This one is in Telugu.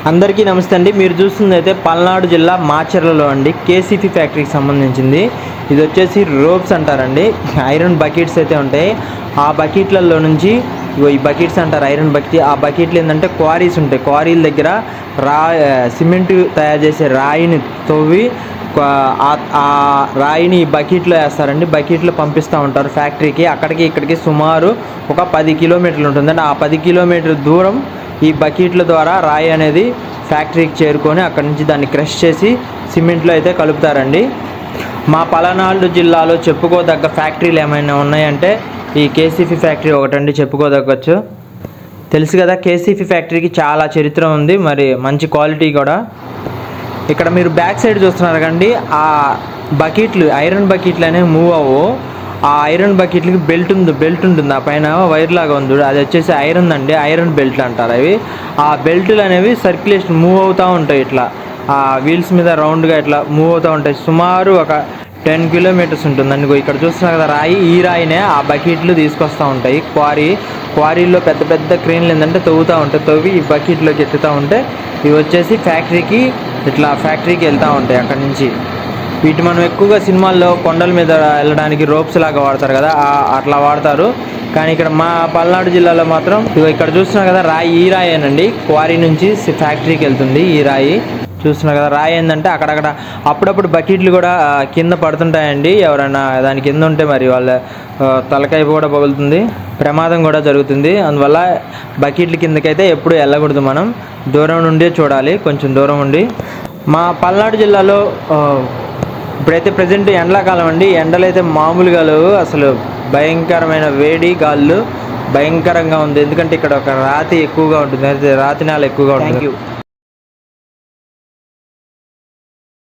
అందరికీ నమస్తే అండి. మీరు చూస్తుంది అయితే పల్నాడు జిల్లా మాచర్లలో అండి కేసీపీ ఫ్యాక్టరీకి సంబంధించింది. ఇది వచ్చేసి రోప్స్ అంటారండి. ఐరన్ బకెట్స్ అయితే ఉంటాయి. ఆ బకెట్లలో నుంచి ఈ బకెట్స్ అంటారు ఐరన్ బకెట్. ఆ బకెట్లు ఏంటంటే క్వారీస్ ఉంటాయి. క్వారీల దగ్గర సిమెంట్ తయారు చేసే రాయిని తవ్వి ఆ రాయిని బకెట్లో వేస్తారండి. బకెట్లో పంపిస్తూ ఉంటారు ఫ్యాక్టరీకి. అక్కడికి ఇక్కడికి సుమారు ఒక 10 కిలోమీటర్లు ఉంటుందండి. ఆ 10 కిలోమీటర్ల దూరం ఈ బకెట్ల ద్వారా రాయి అనేది ఫ్యాక్టరీకి చేరుకొని అక్కడి నుంచి దాన్ని క్రష్ చేసి సిమెంట్లో అయితే కలుపుతారండి. మా పల్నాడు జిల్లాలో చెప్పుకోదగ్గ ఫ్యాక్టరీలు ఏమైనా ఉన్నాయంటే ఈ కేసీపీ ఫ్యాక్టరీ ఒకటండి చెప్పుకోదగ్గచ్చు. తెలుసు కదా, కేసీపీ ఫ్యాక్టరీకి చాలా చరిత్ర ఉంది, మరి మంచి క్వాలిటీ కూడా. ఇక్కడ మీరు బ్యాక్ సైడ్ చూస్తున్నారు కండి, ఆ బకెట్లు ఐరన్ బకెట్లు అనేవి మూవ్ అవ్వవు. ఆ ఐరన్ బకెట్లకి బెల్ట్ ఉంటుంది. ఆ పైన వైర్ లాగా ఉంది, అది వచ్చేసి ఐరన్ అండి. ఐరన్ బెల్ట్లు అంటారు అవి. ఆ బెల్ట్లు అనేవి సర్క్యులేషన్ మూవ్ అవుతూ ఉంటాయి. ఇట్లా ఆ వీల్స్ మీద రౌండ్గా ఇట్లా మూవ్ అవుతూ ఉంటాయి. సుమారు ఒక 10 కిలోమీటర్స్ ఉంటుందండి. ఇక్కడ చూస్తున్నారు కదా రాయి, ఈ రాయినే ఆ బకెట్లు తీసుకొస్తూ ఉంటాయి. క్వారీల్లో పెద్ద పెద్ద క్రేన్లు ఏంటంటే తవ్వుతూ ఉంటాయి. తవ్వి ఈ బకెట్లోకి ఎత్తుతూ ఉంటే ఇవి వచ్చేసి ఫ్యాక్టరీకి వెళ్తూ ఉంటాయి. అక్కడి నుంచి వీటి మనం ఎక్కువగా సినిమాల్లో కొండల మీద వెళ్ళడానికి రోప్స్ లాగా వాడతారు కదా, అట్లా వాడతారు. కానీ ఇక్కడ మా పల్నాడు జిల్లాలో మాత్రం ఇక్కడ చూస్తున్నారు కదా రాయి, ఈ రాయేనండి. క్వారీ నుంచి ఫ్యాక్టరీకి వెళ్తుంది ఈ రాయి. చూస్తున్నారు కదా రాయి ఏంటంటే అక్కడక్కడ అప్పుడప్పుడు బకెట్లు కూడా కింద పడుతుంటాయండి. ఎవరైనా దాని కింద ఉంటే మరి వాళ్ళ తలకాయ కూడా పగులుతుంది, ప్రమాదం కూడా జరుగుతుంది. అందువల్ల బకెట్ల కిందకైతే ఎప్పుడు వెళ్ళకూడదు. మనం దూరం నుండి చూడాలి, కొంచెం దూరం ఉండి. మా పల్నాడు జిల్లాలో ఇప్పుడైతే ప్రజెంట్ ఎండాకాలం అండి. ఎండలు అయితే మామూలుగా లేవు, అసలు భయంకరమైన వేడి గాళ్ళు భయంకరంగా ఉంది. ఎందుకంటే ఇక్కడ ఒక రాతి ఎక్కువగా ఉంటుంది, రాతి నేల ఎక్కువగా ఉంటుంది. Thank you.